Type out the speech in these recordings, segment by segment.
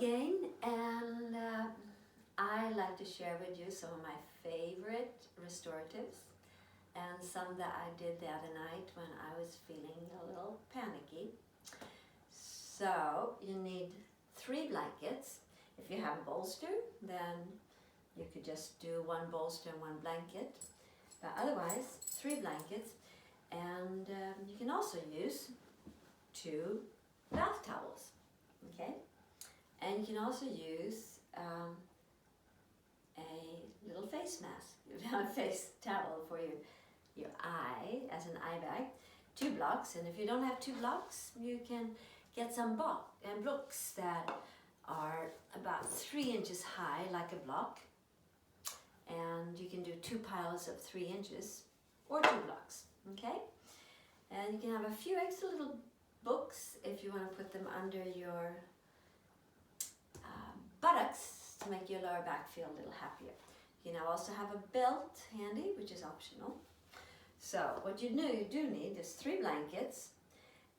again, and I like to share with you some of my favorite restoratives and some that I did the other night when I was feeling a little panicky. So you need 3 blankets. If you have a bolster, then you could just do 1 bolster and 1 blanket, but otherwise 3 blankets, and you can also use 2 bath towels, okay? And you can also use a little face mask, a face towel for your eye as an eye bag, 2 blocks, and if you don't have 2 blocks, you can get some blocks that are about 3 inches high, like a block, and you can do 2 piles of 3 inches or 2 blocks, okay? And you can have a few extra little books if you want to put them under your buttocks to make your lower back feel a little happier. You can also have a belt handy, which is optional. So what you do need is 3 blankets,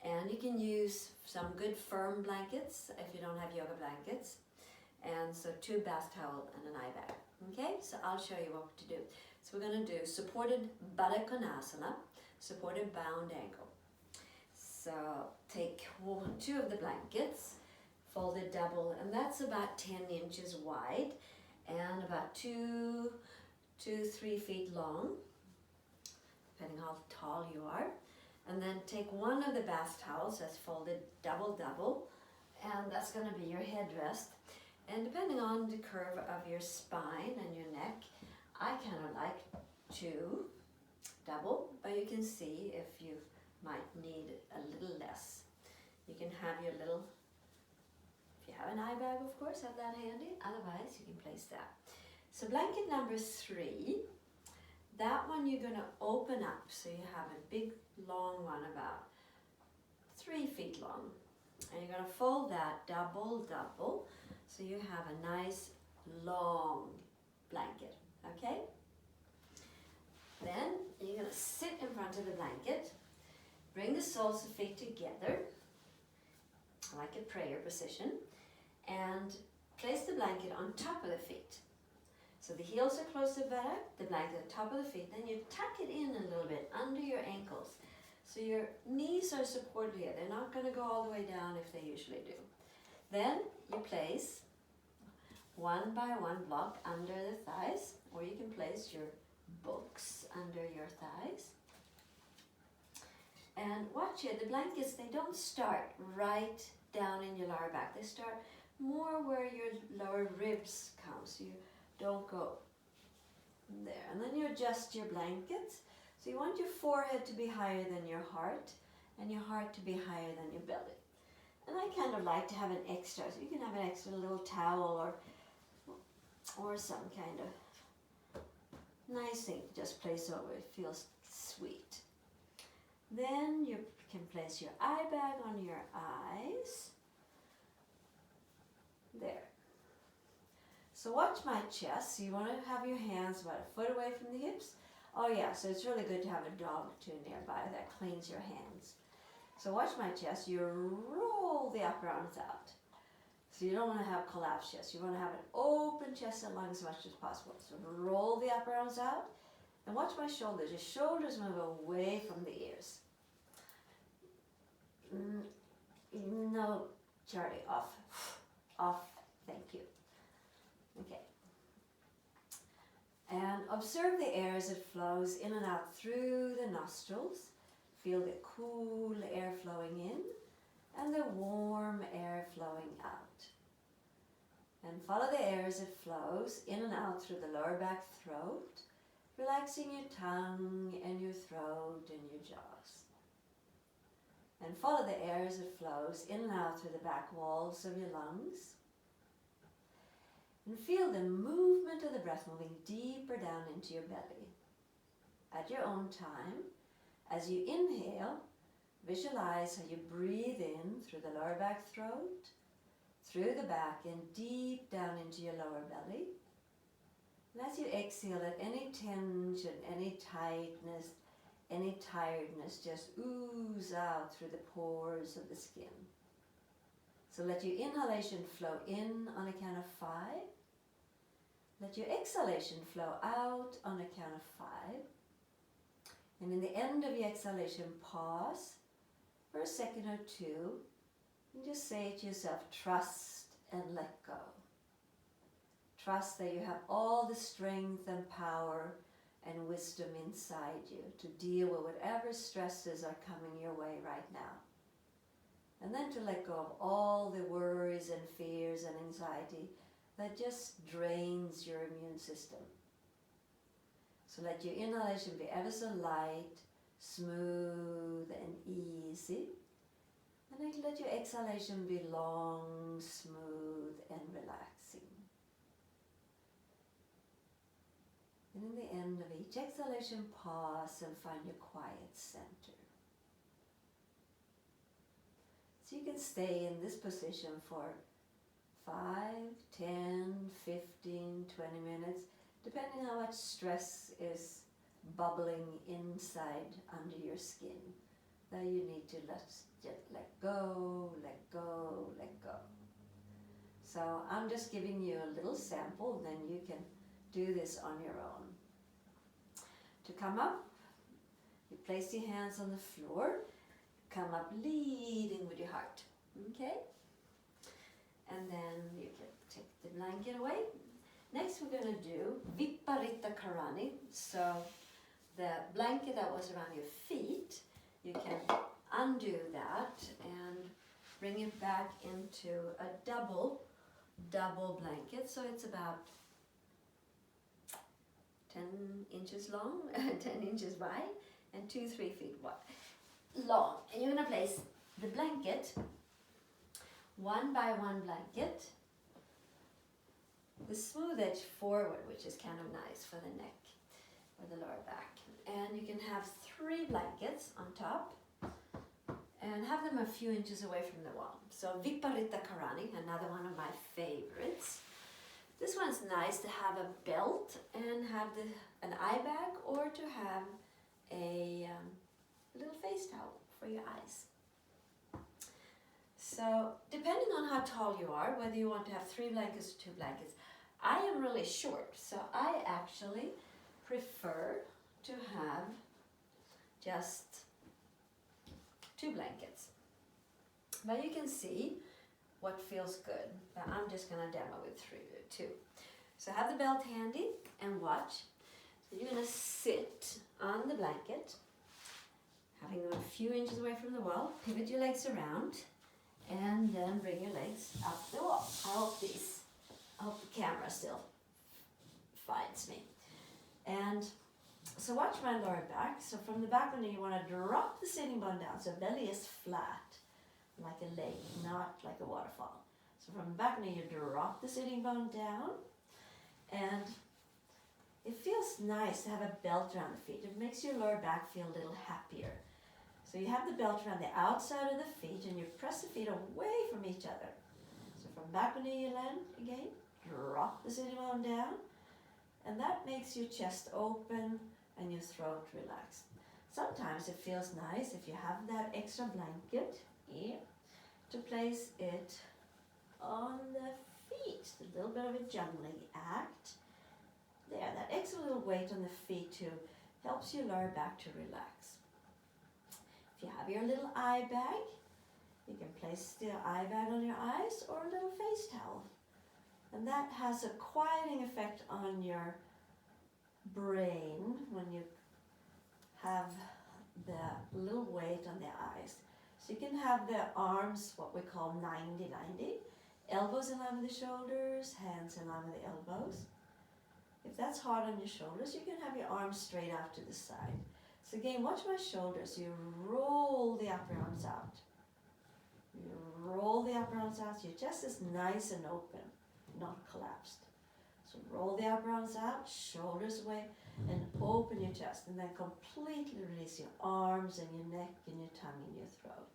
and you can use some good firm blankets if you don't have yoga blankets, and so 2 bath towel and an eye bag. Okay, so I'll show you what to do. So we're going to do supported buttock konasana, supported bound ankle. So take 2 of the blankets, fold it double, and that's about 10 inches wide and about 2 to 3 feet long, depending how tall you are. And then take 1 of the bath towels that's folded double, and that's going to be your headrest. And depending on the curve of your spine and your neck, I kind of like to double, but you can see if you might need a little less. You can have your little, if you have an eye bag, of course, have that handy. Otherwise, you can place that. So blanket number 3, that one you're going to open up. So you have a big, long one about 3 feet long. And you're going to fold that double. So you have a nice, long blanket, okay? Then you're going to sit in front of the blanket, bring the soles of feet together, like a prayer position, and place the blanket on top of the feet. So the heels are close to the buttock, the blanket on top of the feet, then you tuck it in a little bit under your ankles. So your knees are supported here. They're not going to go all the way down if they usually do. Then you place 1 by 1 block under the thighs, or you can place your books under your thighs. And watch here, the blankets, they don't start right down in your lower back. They start more where your lower ribs come, so you don't go there. And then you adjust your blankets. So you want your forehead to be higher than your heart, and your heart to be higher than your belly. And I kind of like to have an extra, so you can have an extra little towel or some kind of nice thing to just place over. It feels sweet. Then you can place your eye bag on your eyes. There. So watch my chest. So you want to have your hands about a foot away from the hips. Oh yeah, so it's really good to have a dog or 2 nearby that cleans your hands. So watch my chest. You roll the upper arms out. So you don't want to have collapsed chest. You want to have an open chest and lungs as much as possible. So roll the upper arms out. And watch my shoulders. Your shoulders move away from the ears. No, Charlie, off, thank you. Okay. And observe the air as it flows in and out through the nostrils. Feel the cool air flowing in and the warm air flowing out. And follow the air as it flows in and out through the lower back throat, relaxing your tongue and your throat and your jaws. And follow the air as it flows in and out through the back walls of your lungs. And feel the movement of the breath moving deeper down into your belly. At your own time, as you inhale, visualize how you breathe in through the lower back throat, through the back and deep down into your lower belly. And as you exhale, let any tension, any tightness, any tiredness just ooze out through the pores of the skin. So let your inhalation flow in on a count of 5. Let your exhalation flow out on a count of 5. And in the end of your exhalation, pause for a second or two and just say to yourself, trust and let go. Trust that you have all the strength and power and wisdom inside you to deal with whatever stresses are coming your way right now. And then to let go of all the worries and fears and anxiety that just drains your immune system. So let your inhalation be ever so light, smooth and easy. And then let your exhalation be long, smooth and relaxing. And in the end of each exhalation, pause and find your quiet center. So you can stay in this position for 5, 10, 15, 20 minutes, depending how much stress is bubbling inside under your skin. That you need to just let go, let go, let go. So I'm just giving you a little sample, then you can do this on your own. To come up, you place your hands on the floor, come up leading with your heart, okay? And then you can take the blanket away. Next we're going to do Viparita Karani. So the blanket that was around your feet, you can undo that and bring it back into a double blanket. So it's about 10 inches long, 10 inches wide, and 2-3 feet wide, long. And you're going to place the blanket, one by one blanket, the smooth edge forward, which is kind of nice for the neck or the lower back. And you can have 3 blankets on top and have them a few inches away from the wall. So Viparita Karani, another one of my favorites. This one's nice to have a belt and have an eye bag, or to have a little face towel for your eyes. So depending on how tall you are, whether you want to have 3 blankets or 2 blankets, I am really short, so I actually prefer to have just 2 blankets. But you can see what feels good, but I'm just going to demo with 2. So have the belt handy and watch. So you're going to sit on the blanket, having them a few inches away from the wall, pivot your legs around, and then bring your legs up the wall. I hope the camera still finds me. And so watch my lower back. So from the back when you want to drop the sitting bone down, so belly is flat, like a lake, not like a waterfall. So from the back knee, you drop the sitting bone down, and it feels nice to have a belt around the feet. It makes your lower back feel a little happier. So you have the belt around the outside of the feet, and you press the feet away from each other. So from back knee, you land again, drop the sitting bone down, and that makes your chest open and your throat relaxed. Sometimes it feels nice if you have that extra blanket here to place it on the feet. A little bit of a juggling act. There, that extra little weight on the feet too helps your lower back to relax. If you have your little eye bag, you can place the eye bag on your eyes or a little face towel. And that has a quieting effect on your brain when you have the little weight on the eyes. So you can have the arms, what we call 90-90, elbows in line with the shoulders, hands in line with the elbows. If that's hard on your shoulders, you can have your arms straight out to the side. So again, watch my shoulders. You roll the upper arms out. You roll the upper arms out. Your chest is nice and open, not collapsed. So roll the upper arms out, shoulders away, and open your chest. And then completely release your arms and your neck and your tongue and your throat.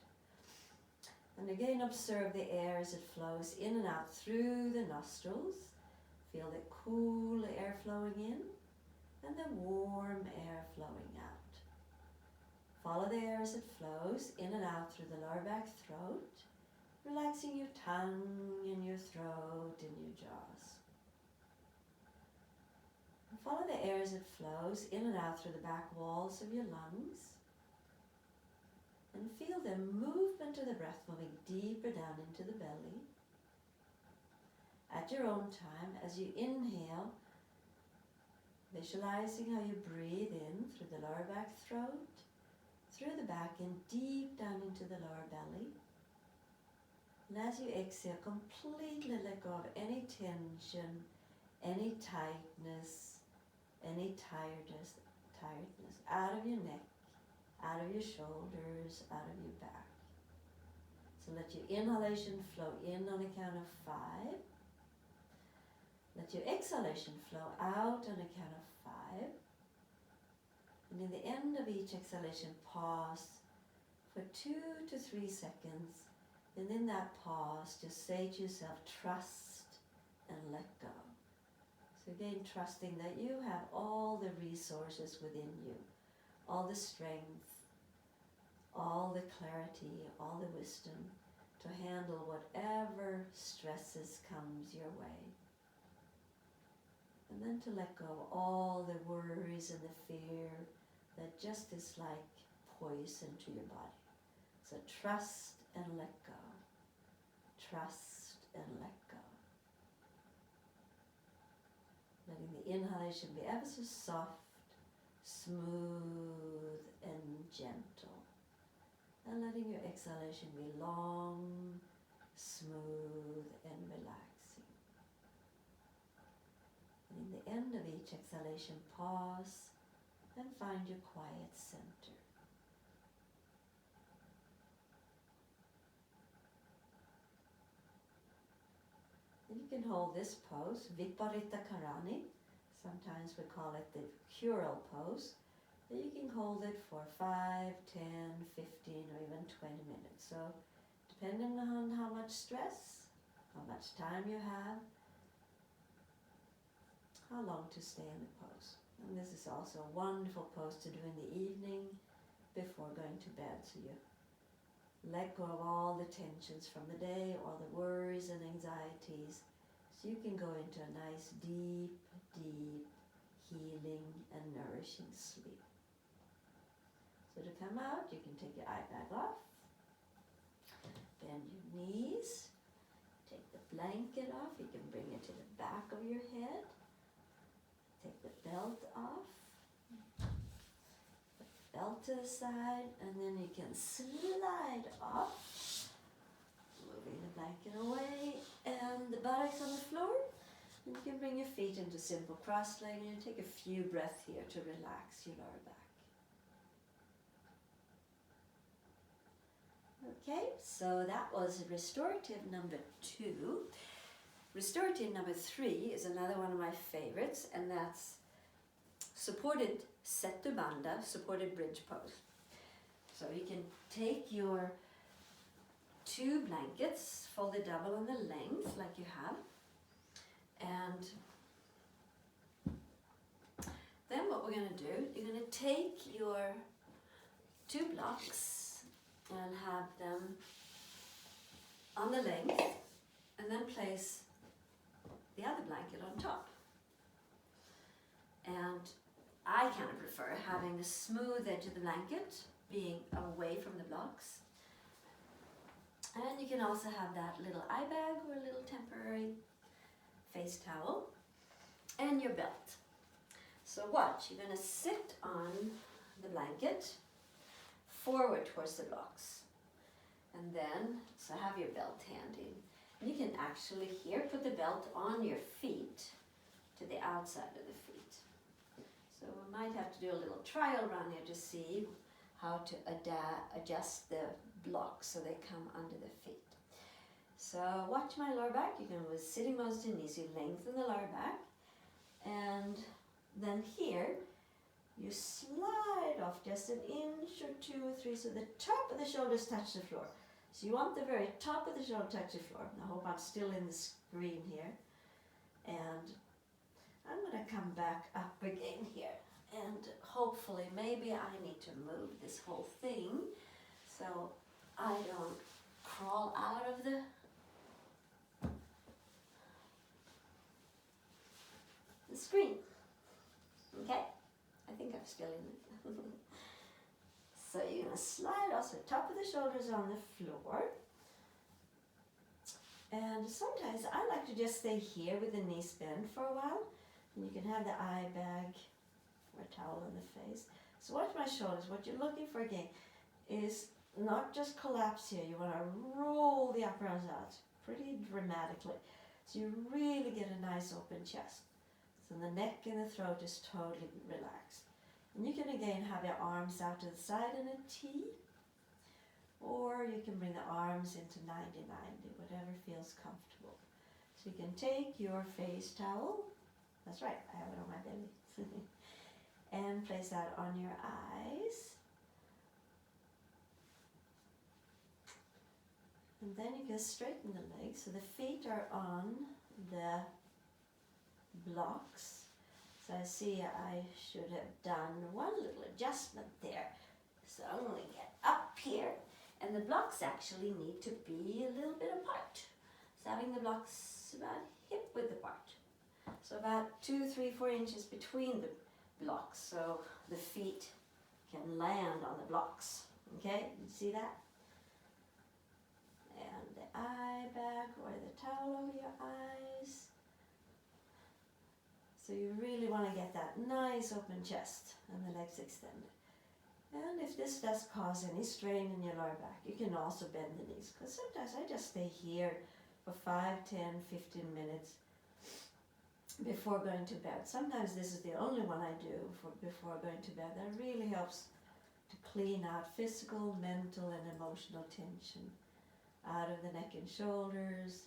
And again, observe the air as it flows in and out through the nostrils. Feel the cool air flowing in and the warm air flowing out. Follow the air as it flows in and out through the lower back throat, relaxing your tongue and your throat and your jaws. And follow the air as it flows in and out through the back walls of your lungs. And feel the movement of the breath moving deeper down into the belly. At your own time, as you inhale, visualizing how you breathe in through the lower back throat, through the back and deep down into the lower belly. And as you exhale, completely let go of any tension, any tightness, any tiredness out of your neck, out of your shoulders, out of your back. So let your inhalation flow in on a count of 5. Let your exhalation flow out on a count of 5. And in the end of each exhalation, pause for 2 to 3 seconds. And in that pause, just say to yourself, trust and let go. So again, trusting that you have all the resources within you, all the strength, all the clarity, all the wisdom to handle whatever stresses comes your way. And then to let go of all the worries and the fear that just is like poison to your body. So trust and let go. Trust and let go. Letting the inhalation be ever so soft, smooth and gentle. And letting your exhalation be long, smooth and relaxing. And in the end of each exhalation, pause and find your quiet center. And you can hold this pose, Viparita Karani. Sometimes we call it the curl pose. And you can hold it for 5, 10, 15 or even 20 minutes. So depending on how much stress, how much time you have, how long to stay in the pose. And this is also a wonderful pose to do in the evening before going to bed. So you let go of all the tensions from the day, all the worries and anxieties. So you can go into a nice deep, deep healing and nourishing sleep. So to come out, you can take your eye bag off, bend your knees, take the blanket off. You can bring it to the back of your head. Take the belt off, put the belt to the side, and then you can slide off, moving the blanket away, and the buttocks on the floor. And you can bring your feet into simple cross-legged and take a few breaths here to relax your lower back. Okay, so that was restorative number 2. Restorative number 3 is another one of my favorites, and that's supported Setu Bandha, supported bridge pose. So you can take your 2 blankets, folded double on the length like you have, and then what we're going to do, you're going to take your 2 blocks and have them on the length, and then place the other blanket on top. And I kind of prefer having the smooth edge of the blanket being away from the blocks. And you can also have that little eye bag or a little temporary face towel and your belt. So watch, you're going to sit on the blanket forward towards the blocks. And then, so have your belt handy. You can actually here put the belt on your feet to the outside of the feet. So we might have to do a little trial run here to see how to adjust the blocks so they come under the feet. So watch my lower back. You can with sitting bones to knees, you lengthen the lower back. And then here, you slide off just an inch or 2 or 3 so the top of the shoulders touch the floor. So you want the very top of the shoulder touch the floor. I hope I'm still in the screen here. And I'm going to come back up again here. And hopefully, maybe I need to move this whole thing so I don't crawl out of the screen. Okay? I think I'm still in it. So you're going to slide also top of the shoulders on the floor. And sometimes I like to just stay here with the knees bent for a while. And you can have the eye bag or a towel on the face. So watch my shoulders. What you're looking for again is not just collapse here. You want to roll the upper arms out pretty dramatically. So you really get a nice open chest. So the neck and the throat is totally relaxed. And you can again have your arms out to the side in a T. Or you can bring the arms into 90-90, whatever feels comfortable. So you can take your face towel, that's right, I have it on my belly, and place that on your eyes. And then you can straighten the legs, so the feet are on the blocks. So I see I should have done one little adjustment there. So I'm going to get up here. And the blocks actually need to be a little bit apart. So having the blocks about hip width apart. So about 2, 3, 4 inches between the blocks. So the feet can land on the blocks. Okay, you see that? And the eye bag or the towel over your eyes. So you really want to get that nice open chest and the legs extended. And if this does cause any strain in your lower back, you can also bend the knees. Because sometimes I just stay here for 5, 10, 15 minutes before going to bed. Sometimes this is the only one I do before going to bed. That really helps to clean out physical, mental, and emotional tension out of the neck and shoulders,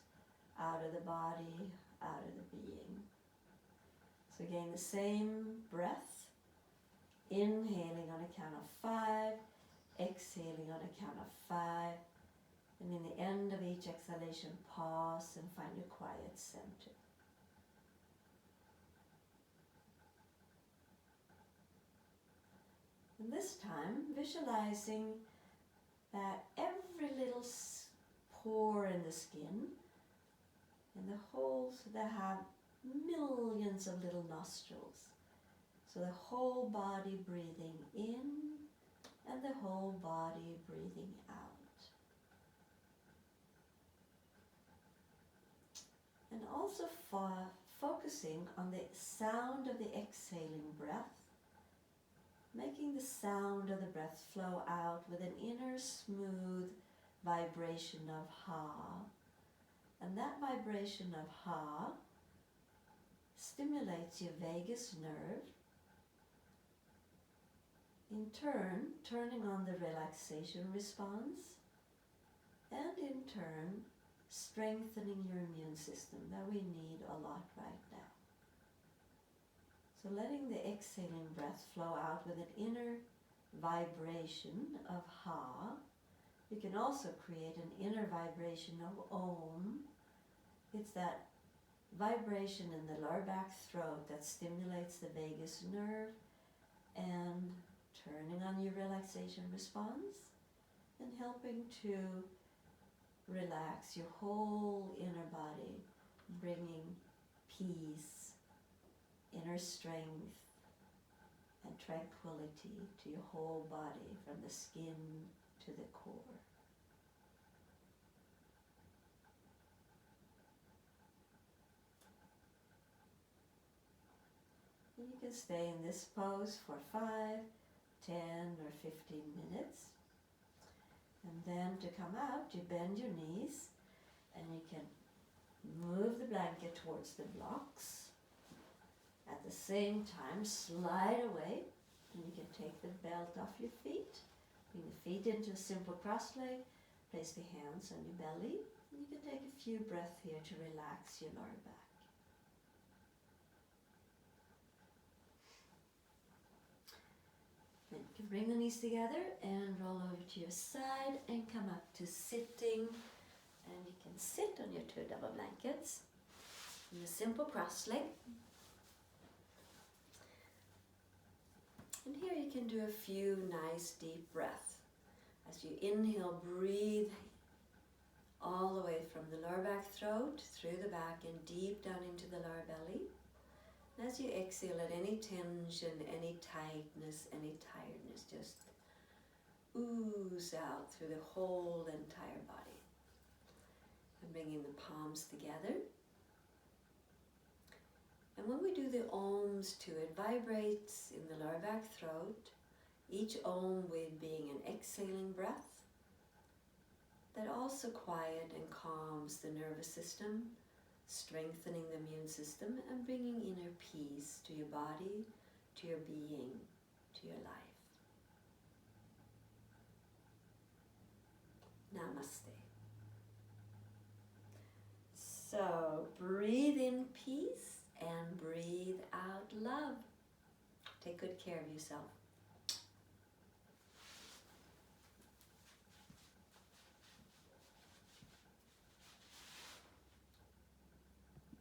out of the body, out of the being. So again, the same breath. Inhaling on a count of 5, exhaling on a count of 5, and in the end of each exhalation, pause and find your quiet center. And this time, visualizing that every little pore in the skin and the holes that have millions of little nostrils. So the whole body breathing in and the whole body breathing out. And also focusing on the sound of the exhaling breath, making the sound of the breath flow out with an inner smooth vibration of ha. And that vibration of ha stimulates your vagus nerve, in turn, turning on the relaxation response, and in turn, strengthening your immune system that we need a lot right now. So letting the exhaling breath flow out with an inner vibration of ha. You can also create an inner vibration of om. It's that vibration in the lower back throat that stimulates the vagus nerve and turning on your relaxation response and helping to relax your whole inner body, bringing peace, inner strength, and tranquility to your whole body from the skin to the core. And you can stay in this pose for 5, 10, or 15 minutes. And then to come out, you bend your knees and you can move the blanket towards the blocks. At the same time, slide away and you can take the belt off your feet. Bring the feet into a simple cross leg. Place the hands on your belly. And you can take a few breaths here to relax your lower back. Then you can bring the knees together and roll over to your side and come up to sitting. And you can sit on your 2 double blankets in a simple cross leg. And here you can do a few nice deep breaths. As you inhale, breathe all the way from the lower back throat, through the back, and deep down into the lower belly. And as you exhale, let any tension, any tightness, any tiredness just ooze out through the whole entire body. And bringing the palms together. And when we do the ohms too, it vibrates in the lower back throat, each ohm with being an exhaling breath that also quiet and calms the nervous system, strengthening the immune system and bringing inner peace to your body, to your being, to your life. Namaste. So breathe in peace and breathe out love. Take good care of yourself.